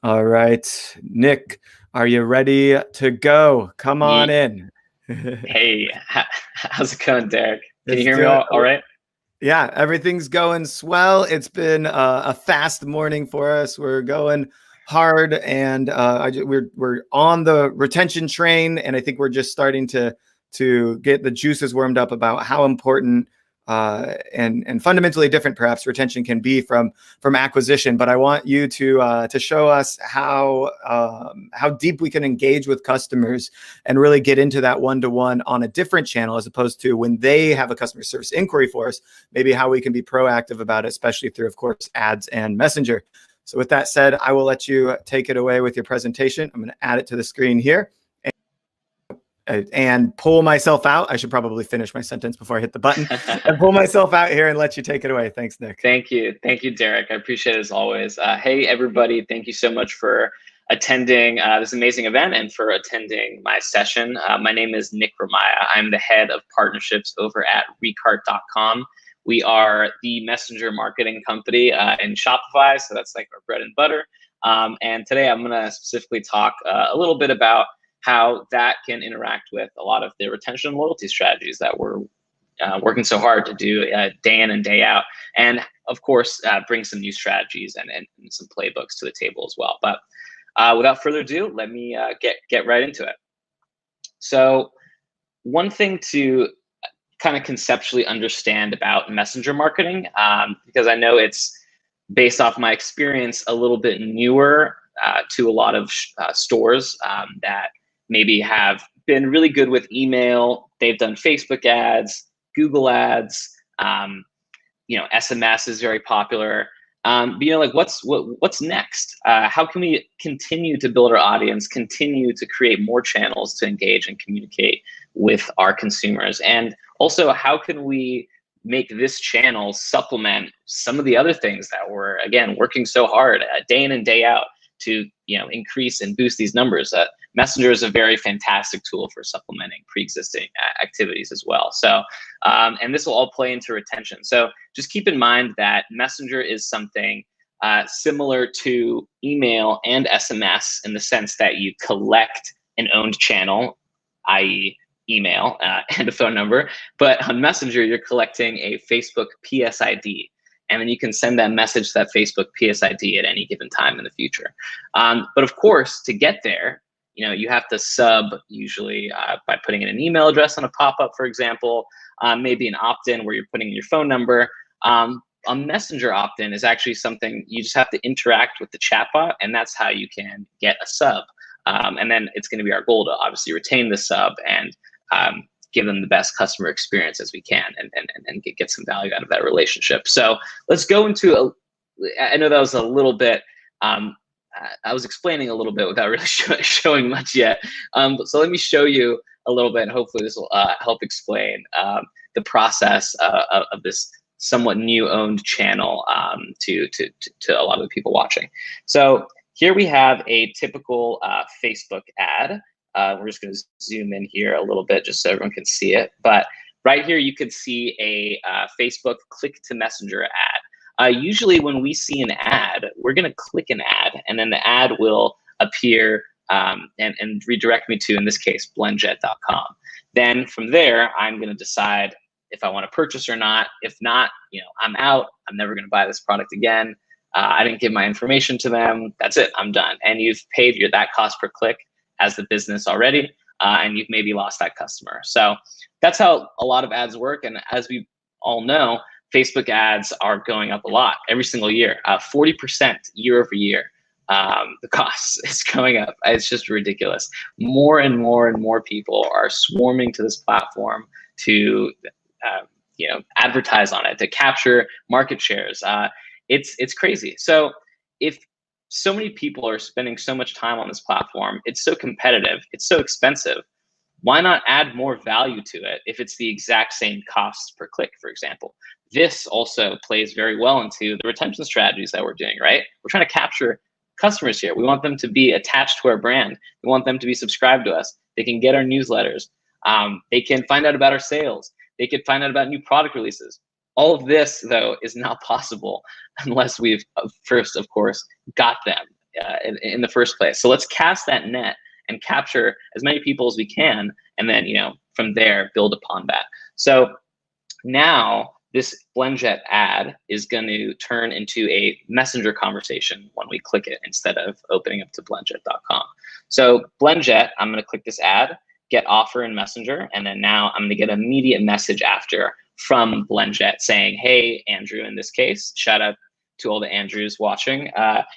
All right, Nick, are you ready to go? Come on Ye- in. Hey, how's it going, Derek? Can you Let's hear me do it. all right? Yeah, everything's going swell. It's been a fast morning for us. We're going hard, and we're on the retention train, and I think we're just starting to get the juices warmed up about how important and fundamentally different perhaps retention can be from acquisition. But I want you to show us how deep we can engage with customers and really get into that one-to-one on a different channel, as opposed to when they have a customer service inquiry for us, maybe how we can be proactive about it, especially through, of course, ads and Messenger. So with that said, I will let you take it away with your presentation. I'm going to add it to the screen here and pull myself out. I should probably finish my sentence before I hit the button and pull myself out here and let you take it away. Thanks, Nick. Thank you, Derek. I appreciate it as always. Hey, everybody, thank you so much for attending this amazing event and for attending my session. My name is Nick Romaya. I'm the head of partnerships over at Recart.com. We are the messenger marketing company in Shopify, so that's like our bread and butter. And today I'm going to specifically talk a little bit about how that can interact with a lot of the retention and loyalty strategies that we're working so hard to do day in and day out. And of course, bring some new strategies and some playbooks to the table as well. But without further ado, let me get right into it. So one thing to kind of conceptually understand about messenger marketing, because I know it's based off my experience a little bit newer to a lot of stores that maybe have been really good with email. They've done Facebook ads, Google ads, SMS is very popular. But, like what's next? How can we continue to build our audience, continue to create more channels to engage and communicate with our consumers? And also, how can we make this channel supplement some of the other things that we're, again, working so hard day in and day out to increase and boost these numbers? Messenger is a very fantastic tool for supplementing pre-existing activities as well. So, and this will all play into retention. So just keep in mind that Messenger is something similar to email and SMS in the sense that you collect an owned channel, i.e. email and a phone number. But on Messenger, you're collecting a Facebook PSID. And then you can send that message to that Facebook PSID at any given time in the future. But of course, to get there, you have to sub usually by putting in an email address on a pop-up, for example, maybe an opt-in where you're putting in your phone number. A Messenger opt-in is actually something you just have to interact with the chatbot, and that's how you can get a sub. And then it's going to be our goal to obviously retain the sub and give them the best customer experience as we can and get some value out of that relationship. So let's go into, I know that was a little bit, I was explaining a little bit without really showing much yet. So let me show you a little bit, and hopefully this will help explain the process of this somewhat new owned channel to a lot of the people watching. So here we have a typical Facebook ad. We're just going to zoom in here a little bit just so everyone can see it. But right here, you can see a Facebook click to Messenger ad. Usually when we see an ad, we're going to click an ad, and then the ad will appear and redirect me to, in this case, blendjet.com. Then from there, I'm going to decide if I want to purchase or not. If not, I'm out. I'm never going to buy this product again. I didn't give my information to them. That's it. I'm done. And you've paid that cost per click as the business already, and you've maybe lost that customer. So that's how a lot of ads work. And as we all know, Facebook ads are going up a lot every single year, 40% year over year. The cost is going up. It's just ridiculous. More and more and more people are swarming to this platform to advertise on it, to capture market shares. It's crazy. So if so many people are spending so much time on this platform, it's so competitive, it's so expensive, why not add more value to it if it's the exact same cost per click, for example? This also plays very well into the retention strategies that we're doing, right? We're trying to capture customers here. We want them to be attached to our brand. We want them to be subscribed to us. They can get our newsletters. They can find out about our sales. They could find out about new product releases. All of this, though, is not possible unless we've first, of course, got them in the first place. So let's cast that net and capture as many people as we can, and then from there build upon that. So now this BlendJet ad is going to turn into a messenger conversation when we click it instead of opening up to blendjet.com. So BlendJet, I'm going to click this ad, get offer in Messenger, and then now I'm going to get an immediate message after from BlendJet saying, hey, Andrew, in this case, shout out to all the Andrews watching.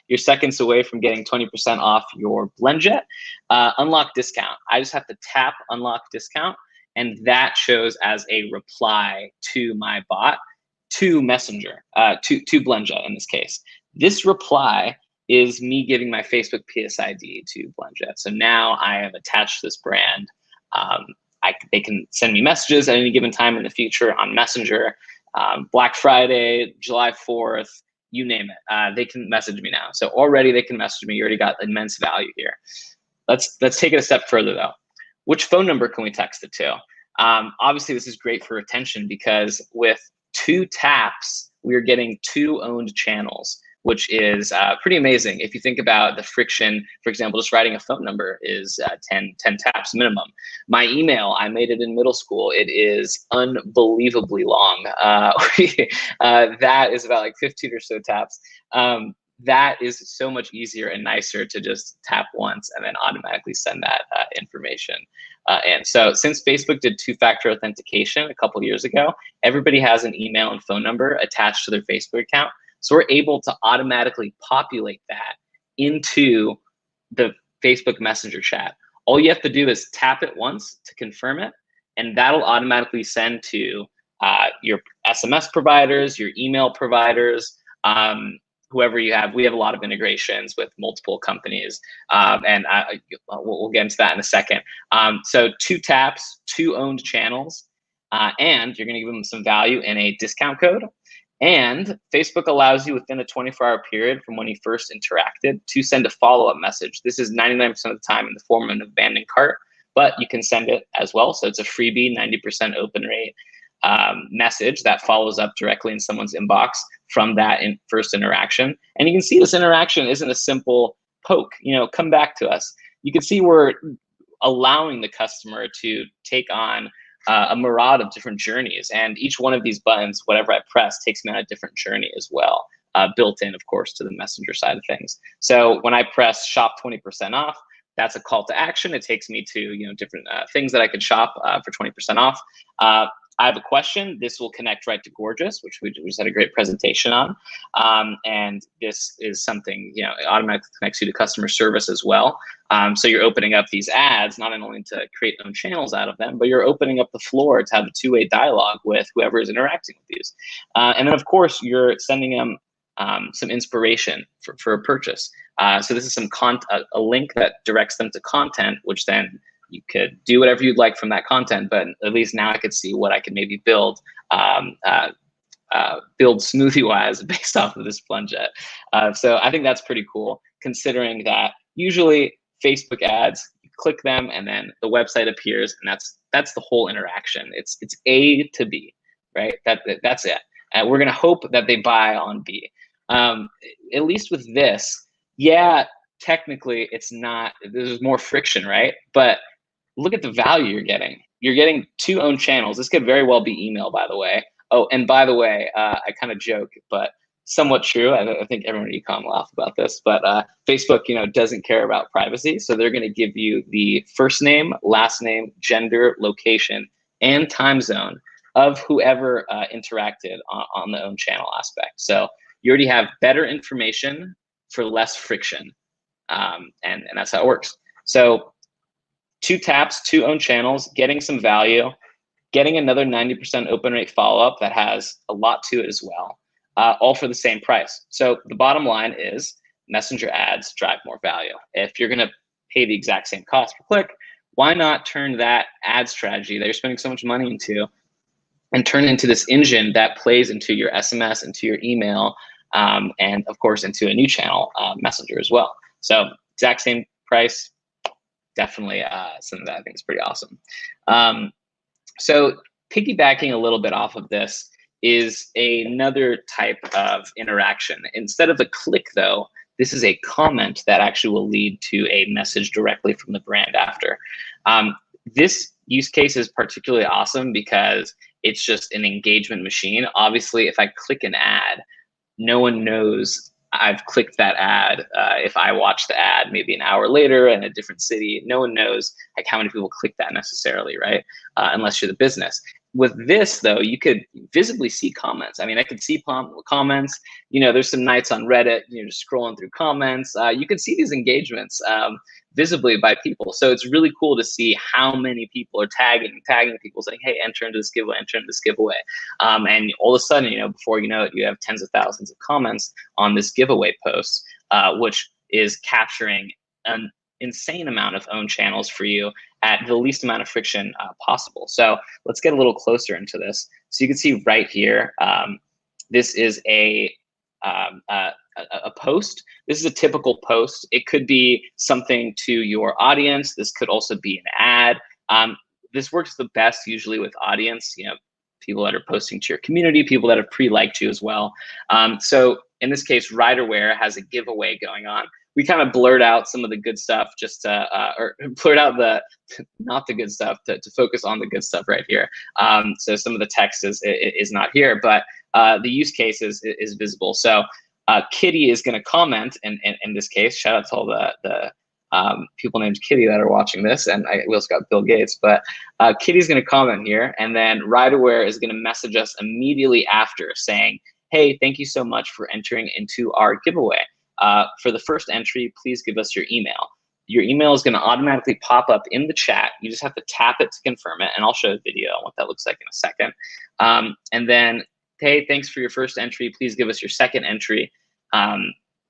You're seconds away from getting 20% off your BlendJet unlock discount. I just have to tap unlock discount, and that shows as a reply to my bot, to Messenger, to BlendJet in this case. This reply is me giving my Facebook PSID to BlendJet. So now I have attached this brand. They can send me messages at any given time in the future on Messenger, Black Friday, July 4th, you name it. They can message me now. So already they can message me. You already got immense value here. Let's take it a step further though. Which phone number can we text it to? Obviously, this is great for retention because with 2 taps, we are getting 2 owned channels, which is pretty amazing. If you think about the friction, for example, just writing a phone number is 10 taps minimum. My email, I made it in middle school. It is unbelievably long. That is about like 15 or so taps. That is so much easier and nicer to just tap once and then automatically send that information. And so since Facebook did 2-factor authentication a couple years ago, everybody has an email and phone number attached to their Facebook account. So we're able to automatically populate that into the Facebook Messenger chat. All you have to do is tap it once to confirm it, and that'll automatically send to your SMS providers, your email providers, whoever you have. We have a lot of integrations with multiple companies, and we'll get into that in a second. So 2 taps, 2 owned channels, and you're going to give them some value in a discount code. And Facebook allows you within a 24-hour period from when you first interacted to send a follow-up message. This is 99% of the time in the form of an abandoned cart, but you can send it as well. So it's a freebie, 90% open rate message that follows up directly in someone's inbox from that first interaction. And you can see this interaction isn't a simple poke, come back to us. You can see we're allowing the customer to take on a myriad of different journeys, and each one of these buttons, whatever I press, takes me on a different journey as well, built in, of course, to the Messenger side of things. So when I press shop 20% off, that's a call to action. It takes me to different things that I could shop for 20% off. I have a question. This will connect right to Gorgias, which we just had a great presentation on. And this is something, it automatically connects you to customer service as well. So you're opening up these ads, not only to create own channels out of them, but you're opening up the floor to have a 2-way dialogue with whoever is interacting with these. And then, of course, you're sending them some inspiration for a purchase. So this is a link that directs them to content, which then you could do whatever you'd like from that content, but at least now I could see what I could maybe build smoothie-wise based off of this BlendJet. So I think that's pretty cool, considering that usually Facebook ads, you click them and then the website appears, and that's the whole interaction. It's A to B, right? That's it. We're gonna hope that they buy on B. At least with this, yeah, technically it's not. There's more friction, right? But look at the value you're getting. You're getting 2 owned channels. This could very well be email, by the way. Oh, and by the way, I kind of joke, but somewhat true. I think everyone at eCom laugh about this, but Facebook, doesn't care about privacy. So they're going to give you the first name, last name, gender, location, and time zone of whoever interacted on the own channel aspect. So you already have better information for less friction. And that's how it works. So 2 taps, 2 owned channels, getting some value, getting another 90% open rate follow-up that has a lot to it as well, all for the same price. So the bottom line is Messenger ads drive more value. If you're gonna pay the exact same cost per click, why not turn that ad strategy that you're spending so much money into and turn it into this engine that plays into your SMS, into your email, and of course into a new channel, Messenger as well. So exact same price, definitely something that I think is pretty awesome. So piggybacking a little bit off of this is another type of interaction. Instead of a click though, this is a comment that actually will lead to a message directly from the brand after. This use case is particularly awesome because it's just an engagement machine. Obviously, if I click an ad, no one knows I've clicked that ad. If I watch the ad maybe an hour later in a different city, no one knows like how many people click that necessarily, right? Unless you're the business. With this though, you could visibly see comments. I mean, I could see comments. You know, there's some nights on Reddit, you know, just scrolling through comments. You can see these engagements visibly by people. So it's really cool to see how many people are tagging people saying, hey, enter into this giveaway, enter into this giveaway. And all of a sudden, you know, before you know it, you have tens of thousands of comments on this giveaway post, which is capturing an insane amount of owned channels for you at the least amount of friction possible. So let's get a little closer into this. So you can see right here, this is a post. This is a typical post. It could be something to your audience. This could also be an ad. This works the best usually with audience, you know, people that are posting to your community, people that have pre-liked you as well. So in this case, Riderwear has a giveaway going on. We kind of blurred out some of the good stuff just to, or blurred out the not the good stuff to focus on the good stuff right here. So some of the text is not here, but the use case is visible. So Kitty is going to comment in this case. Shout out to all the people named Kitty that are watching this, and we also got Bill Gates. But Kitty's going to comment here, and then Riderwear is going to message us immediately after saying, "Hey, thank you so much for entering into our giveaway. For the first entry, please give us your email." Your email is going to automatically pop up in the chat. You just have to tap it to confirm it, and I'll show a video on what that looks like in a second. And then, hey, thanks for your first entry. Please give us your second entry.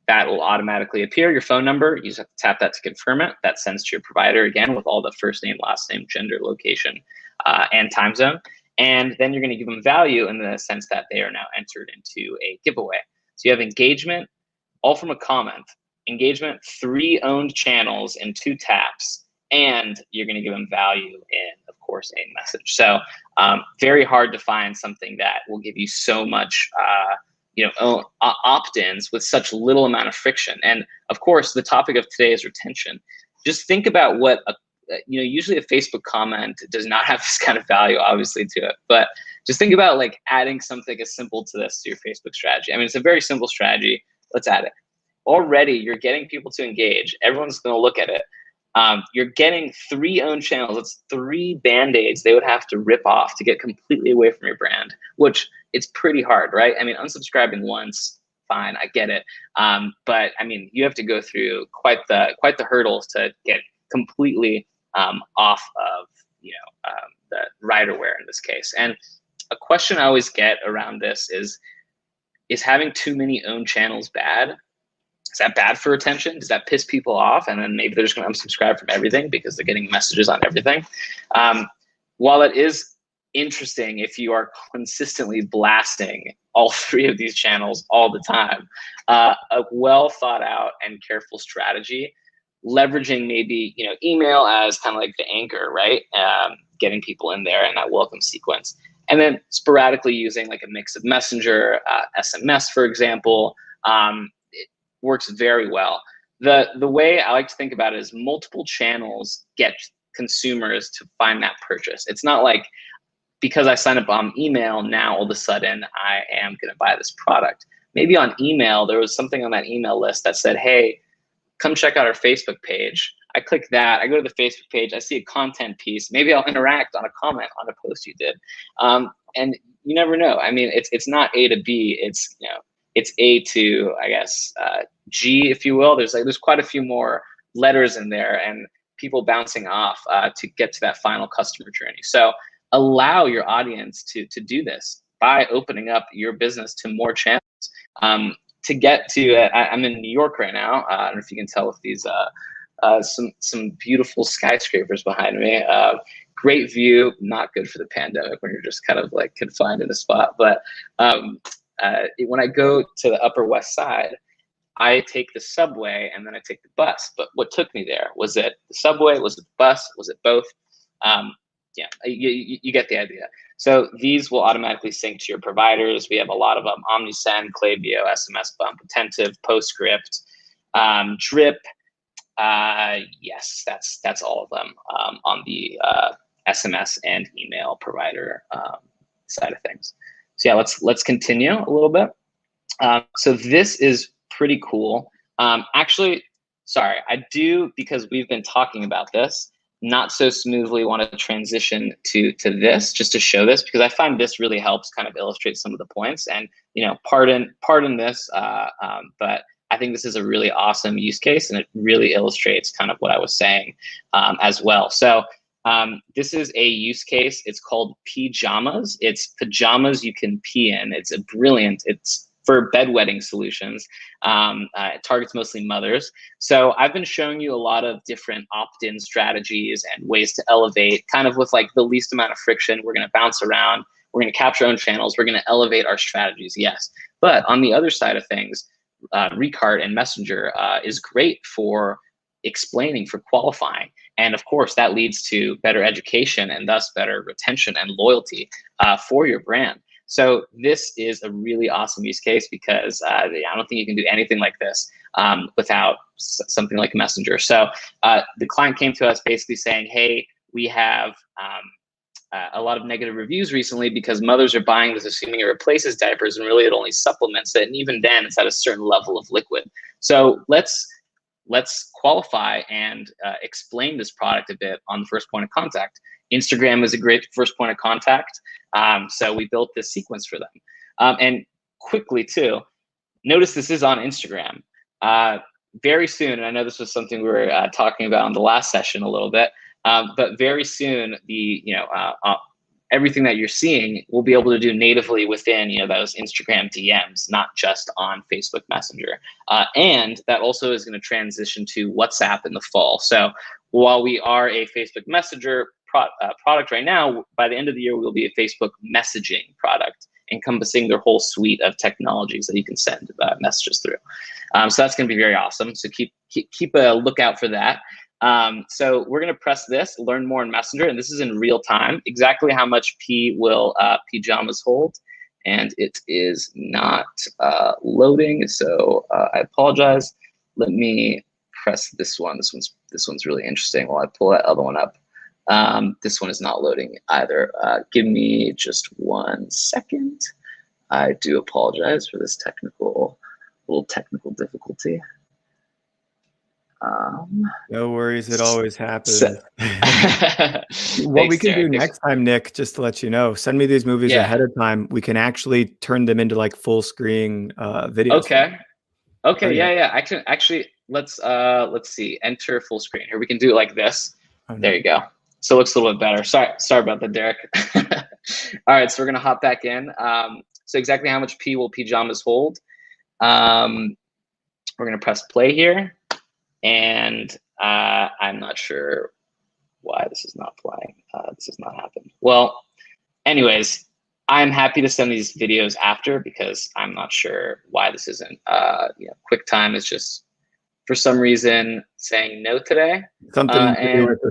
That will automatically appear, your phone number. You just have to tap that to confirm it. That sends to your provider again with all the first name, last name, gender, location, and time zone. And then you're going to give them value in the sense that they are now entered into a giveaway. So you have engagement, all from a comment. Engagement, 3 owned channels in 2 taps, and you're going to give them value in, of course, a message. So very hard to find something that will give you so much opt-ins with such little amount of friction. And of course, the topic of today is retention. Just think about what usually a Facebook comment does not have this kind of value, obviously, to it. But just think about like adding something as simple to this to your Facebook strategy. I mean, it's a very simple strategy. Let's add it. Already, you're getting people to engage. Everyone's going to look at it. You're getting 3 owned channels. It's 3 band-aids they would have to rip off to get completely away from your brand, which it's pretty hard, right? I mean, unsubscribing once, fine, I get it. But I mean, you have to go through quite the hurdles to get completely off of the Riderwear in this case. And a question I always get around this is having too many owned channels bad? Is that bad for retention? Does that piss people off? And then maybe they're just going to unsubscribe from everything because they're getting messages on everything. While it is interesting if you are consistently blasting all 3 of these channels all the time, a well thought out and careful strategy, leveraging maybe email as kind of like the anchor, right? Getting people in there in that welcome sequence. And then sporadically using like a mix of Messenger, SMS, for example, works very well. The way I like to think about it is multiple channels get consumers to find that purchase. It's not like because I sign up on email, now all of a sudden I am going to buy this product. Maybe on email, there was something on that email list that said, hey, come check out our Facebook page. I click that, I go to the Facebook page, I see a content piece. Maybe I'll interact on a comment on a post you did. And you never know. I mean, it's not A to B, it's A to, I guess, G, if you will. There's quite a few more letters in there and people bouncing off to get to that final customer journey. So allow your audience to do this by opening up your business to more channels. To get to, I'm in New York right now. I don't know if you can tell with these some beautiful skyscrapers behind me. Great view, not good for the pandemic when you're just kind of like confined in a spot. But when I go to the Upper West Side, I take the subway and then I take the bus. But what took me there? Was it the subway? Was it the bus? Was it both? Yeah, you get the idea. So these will automatically sync to your providers. We have a lot of them: Omnisend, Klaviyo, SMS Bump, Attentive, Postscript. Drip, yes, that's all of them on the SMS and email provider side of things. So yeah, let's continue a little bit. So this is pretty cool. Actually, sorry, I do, because we've been talking about this, not so smoothly want to transition to this, just to show this, because I find this really helps kind of illustrate some of the points. And pardon this, but I think this is a really awesome use case, and it really illustrates kind of what I was saying as well. So this is a use case. It's called Pajamas. It's pajamas you can pee in. It's a brilliant. It's for bedwetting solutions. It targets mostly mothers. So I've been showing you a lot of different opt-in strategies and ways to elevate, kind of with like the least amount of friction. We're going to bounce around. We're going to capture our own channels. We're going to elevate our strategies, yes. But on the other side of things, Recart and Messenger is great for explaining, for qualifying. And of course, that leads to better education and thus better retention and loyalty for your brand. So this is a really awesome use case, because I don't think you can do anything like this without something like Messenger. So the client came to us basically saying, hey, we have a lot of negative reviews recently because mothers are buying this assuming it replaces diapers, and really it only supplements it. And even then, it's at a certain level of liquid. So let's qualify and explain this product a bit on the first point of contact. Instagram is a great first point of contact. So we built this sequence for them. And quickly too, notice this is on Instagram. Very soon, and I know this was something we were talking about in the last session a little bit, but very soon, everything that you're seeing we'll be able to do natively within those Instagram DMs, not just on Facebook Messenger. And that also is going to transition to WhatsApp in the fall. So while we are a Facebook Messenger product right now, by the end of the year we'll be a Facebook messaging product, encompassing their whole suite of technologies that you can send messages through. So that's going to be very awesome. So keep a lookout for that. So we're going to press this, learn more in Messenger, and this is in real time, exactly how much P will Pajamas hold. And it is not loading, so I apologize. Let me press this one. This one's really interesting while I pull that other one up. This one is not loading either. Give me just 1 second. I do apologize for this little technical difficulty. No worries, it always happens. What we can do next time, Nick, just to let you know, send me these movies ahead of time. We can actually turn them into like full screen videos. Okay. Yeah. Actually, let's see. Enter full screen. Here we can do it like this. Oh, no. There you go. So it looks a little bit better. Sorry about that, Derek. All right, so we're gonna hop back in. So exactly how much P will Pajamas hold? We're gonna press play here. And I'm not sure why this is not playing. This has not happened. Well, anyways, I'm happy to send these videos after, because I'm not sure why this isn't. QuickTime is just, for some reason, saying no today. Something to do with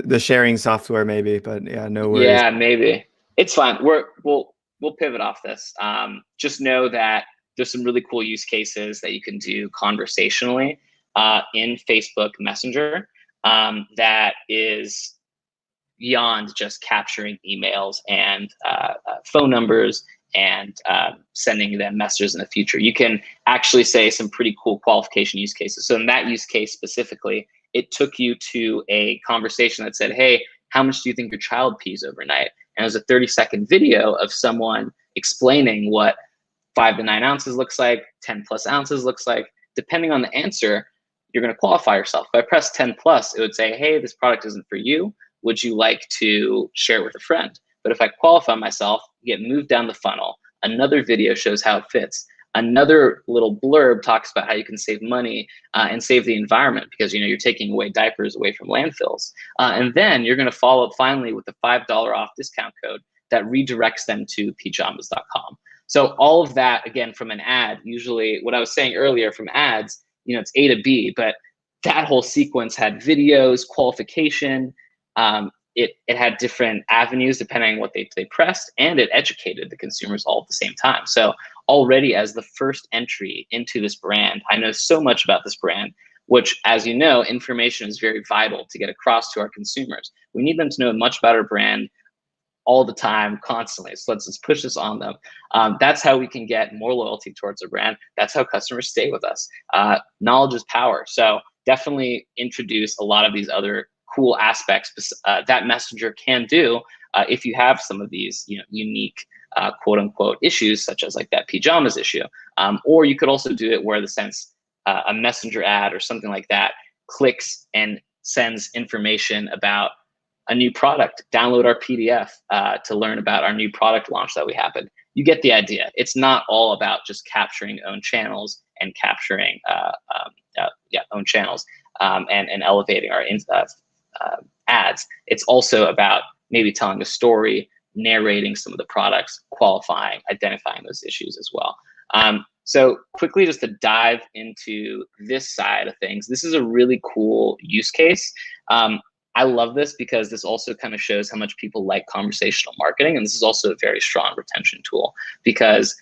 the sharing software, maybe. But yeah, no worries. Yeah, maybe it's fine. We'll pivot off this. Just know that there's some really cool use cases that you can do conversationally in Facebook Messenger that is beyond just capturing emails and phone numbers and sending them messages in the future. You can actually say some pretty cool qualification use cases. So in that use case specifically, it took you to a conversation that said, hey, how much do you think your child pees overnight? And it was a 30-second video of someone explaining what 5 to 9 ounces looks like, 10 plus ounces looks like. Depending on the answer, you're going to qualify yourself. If I press 10 plus, it would say, hey, this product isn't for you. Would you like to share it with a friend? But if I qualify myself, get moved down the funnel. Another video shows how it fits. Another little blurb talks about how you can save money and save the environment, because you're taking away diapers away from landfills. And then you're going to follow up finally with a $5 off discount code that redirects them to pajamas.com. So all of that, again, from an ad, usually what I was saying earlier from ads, it's A to B, but that whole sequence had videos, qualification. It had different avenues depending on what they pressed, and it educated the consumers all at the same time. So already as the first entry into this brand, I know so much about this brand, which, as you know, information is very vital to get across to our consumers. We need them to know much about our brand all the time, constantly. So let's push this on them. That's how we can get more loyalty towards our brand. That's how customers stay with us. Knowledge is power. So definitely introduce a lot of these other cool aspects that Messenger can do if you have some of these, unique quote unquote issues, such as like that pajamas issue. Or you could also do it where a Messenger ad or something like that clicks and sends information about a new product. Download our PDF to learn about our new product launch that we happened. You get the idea. It's not all about just capturing own channels and capturing own channels and elevating our ads. It's also about maybe telling a story, narrating some of the products, qualifying, identifying those issues as well. So quickly, just to dive into this side of things, this is a really cool use case. I love this because this also kind of shows how much people like conversational marketing. And this is also a very strong retention tool because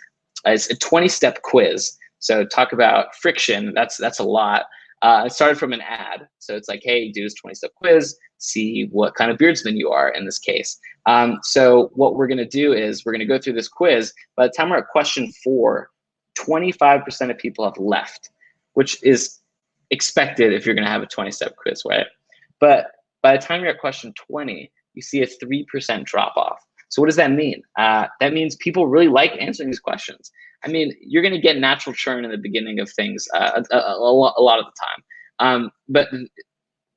it's a 20-step quiz. So talk about friction, that's a lot. It started from an ad. So it's like, hey, do this 20-step quiz, see what kind of beardsman you are in this case. So what we're gonna do is we're gonna go through this quiz. By the time we're at question 4, 25% of people have left, which is expected if you're gonna have a 20-step quiz, right? But by the time you're at question 20, you see a 3% drop off. So what does that mean? That means people really like answering these questions. I mean, you're going to get natural churn in the beginning of things a lot of the time. But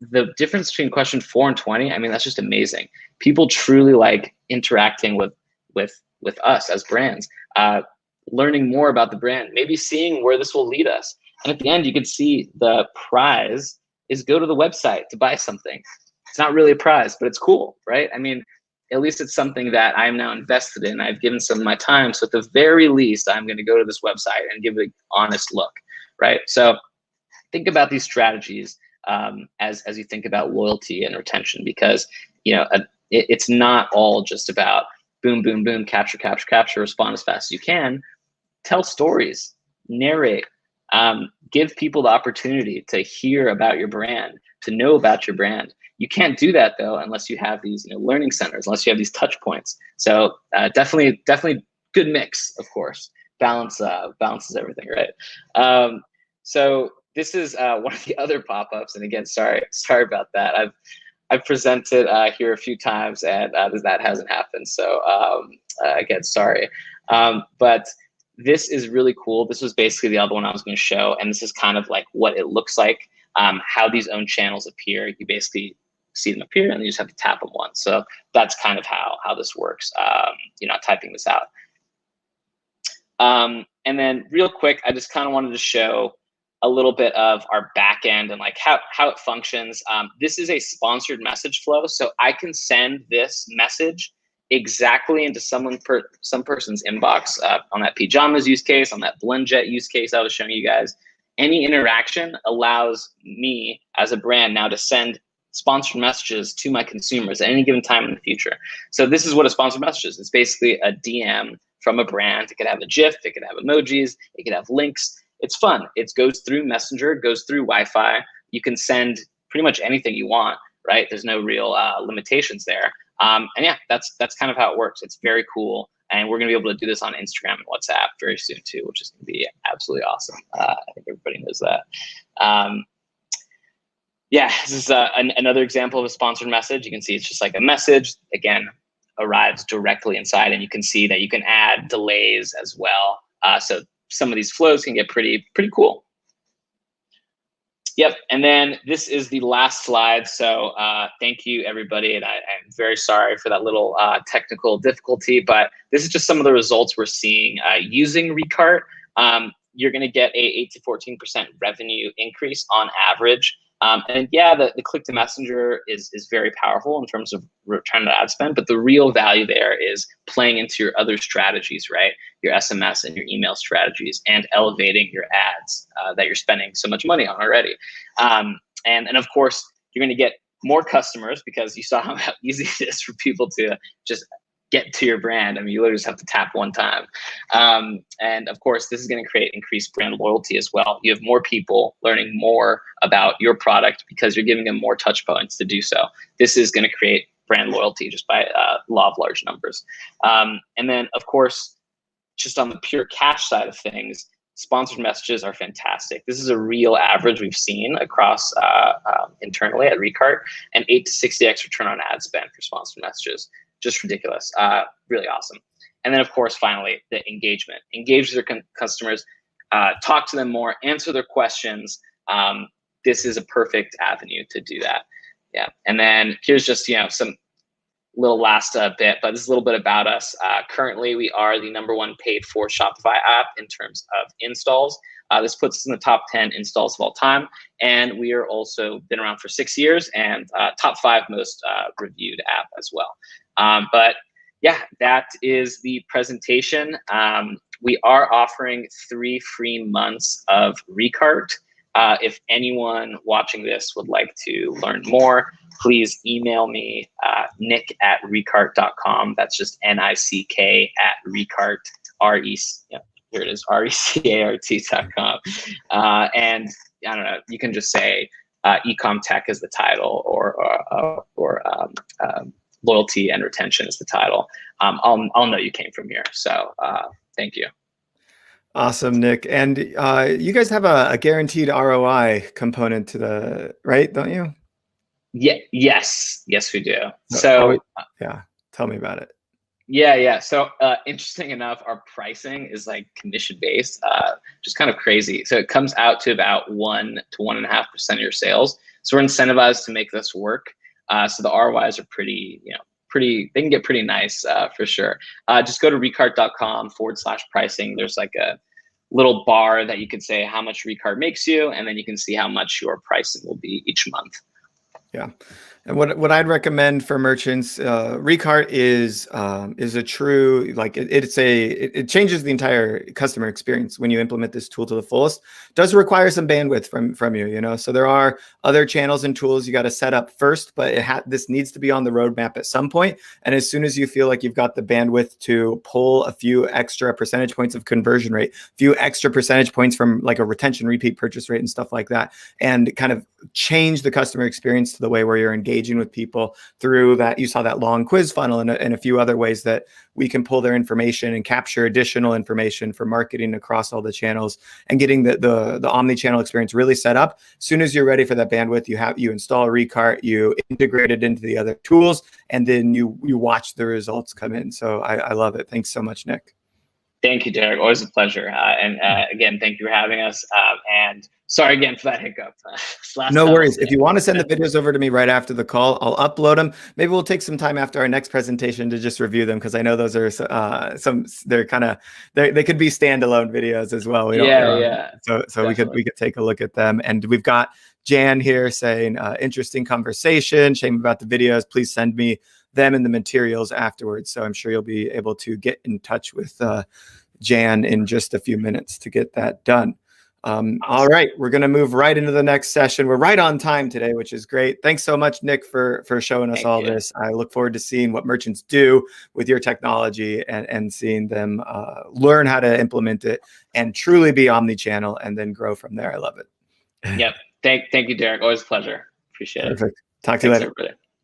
the difference between question 4 and 20, I mean, that's just amazing. People truly like interacting with us as brands, learning more about the brand, maybe seeing where this will lead us. And at the end, you can see the prize is go to the website to buy something. It's not really a prize, but it's cool, right? I mean, at least it's something that I'm now invested in. I've given some of my time. So at the very least, I'm going to go to this website and give it an honest look, right? So think about these strategies as you think about loyalty and retention, because it's not all just about boom, boom, boom, capture, capture, capture, respond as fast as you can. Tell stories, narrate, give people the opportunity to hear about your brand, to know about your brand. You can't do that though unless you have these learning centers, unless you have these touch points. So definitely good mix, of course. Balances everything, right? So this is one of the other pop-ups, and again, sorry about that. I've presented here a few times, and that hasn't happened. So again, sorry. But this is really cool. This was basically the other one I was going to show, and this is kind of like what it looks like, how these own channels appear. You basically see them appear, and you just have to tap them once. So that's kind of how this works. You're not typing this out. And then real quick, I just kind of wanted to show a little bit of our back end and like how it functions. This is a sponsored message flow, so I can send this message exactly into some person's inbox on that pajamas use case, on that BlendJet use case I was showing you guys. Any interaction allows me as a brand now to send sponsored messages to my consumers at any given time in the future. So this is what a sponsored message is. It's basically a DM from a brand. It could have a GIF, it could have emojis, it could have links. It's fun. It goes through Messenger, it goes through Wi-Fi. You can send pretty much anything you want, right? There's no real limitations there. And yeah, that's kind of how it works. It's very cool. And we're going to be able to do this on Instagram and WhatsApp very soon too, which is going to be absolutely awesome. I think everybody knows that. Yeah, this is another example of a sponsored message. You can see it's just like a message, again, arrives directly inside, and you can see that you can add delays as well. So some of these flows can get pretty cool. Yep, and then this is the last slide. So thank you, everybody. And I'm very sorry for that little technical difficulty, but this is just some of the results we're seeing using Recart. You're gonna get a 8 to 14% revenue increase on average. And yeah, the click to messenger is very powerful in terms of return on ad spend, but the real value there is playing into your other strategies, right? Your SMS and your email strategies, and elevating your ads that you're spending so much money on already. And of course, you're going to get more customers because you saw how easy it is for people to just get to your brand. I mean, you literally just have to tap one time. And of course, this is going to create increased brand loyalty as well. You have more people learning more about your product because you're giving them more touch points to do so. This is going to create brand loyalty just by law of large numbers. And then, of course, just on the pure cash side of things, sponsored messages are fantastic. This is a real average we've seen across internally at Recart, an 8 to 60x return on ad spend for sponsored messages. Just ridiculous. Really awesome. And then, of course, finally, the engagement. Engage with your customers, talk to them more, answer their questions. This is a perfect avenue to do that. Yeah. And then here's just, some little last bit, but this is a little bit about us. Currently, we are the #1 paid for Shopify app in terms of installs. This puts us in the top 10 installs of all time. And we are also been around for 6 years and top 5 most reviewed app as well. But yeah, that is the presentation. We are offering 3 free months of Recart. If anyone watching this would like to learn more, please email me, nick@recart.com. That's just NICK @recart, here it is, RECART.com. And I don't know, you can just say ecom tech is the title, or loyalty and retention is the title. I'll know you came from here. So thank you. Awesome, Nick. And you guys have a guaranteed ROI component to the, right? Don't you? Yeah. Yes, we do. So yeah, tell me about it. Yeah. So interesting enough, our pricing is like commission based, just kind of crazy. So it comes out to about 1 to 1.5% of your sales. So we're incentivized to make this work. So the ROIs are pretty, they can get pretty nice for sure. Just go to recart.com/pricing. There's like a little bar that you can say how much Recart makes you, and then you can see how much your pricing will be each month. Yeah. And what I'd recommend for merchants, Recart is a true, like it changes the entire customer experience when you implement this tool to the fullest. It does require some bandwidth from you, so there are other channels and tools you got to set up first, but this needs to be on the roadmap at some point. And as soon as you feel like you've got the bandwidth to pull a few extra percentage points of conversion rate, a few extra percentage points from like a retention, repeat purchase rate and stuff like that, and kind of change the customer experience to the way where you're engaging with people through that. You saw that long quiz funnel and a few other ways that we can pull their information and capture additional information for marketing across all the channels and getting the omni-channel experience really set up. As soon as you're ready for that bandwidth, you install Recart, you integrate it into the other tools, and then you watch the results come in. So I love it. Thanks so much, Nick. Thank you, Derek. Always a pleasure. And again, thank you for having us. And sorry again for that hiccup. No worries. If you want to send the videos over to me right after the call, I'll upload them. Maybe we'll take some time after our next presentation to just review them, because I know those are they could be standalone videos as well. So we could take a look at them. And we've got Jan here saying interesting conversation. Shame about the videos. Please send me them and the materials afterwards. So I'm sure you'll be able to get in touch with Jan in just a few minutes to get that done. All right, we're going to move right into the next session. We're right on time today, which is great. Thanks so much, Nick, for showing us all this. I look forward to seeing what merchants do with your technology and seeing them learn how to implement it and truly be omni-channel and then grow from there. I love it. Yep. Thank you, Derek. Always a pleasure. Appreciate it. Perfect. Talk to you later. Everybody.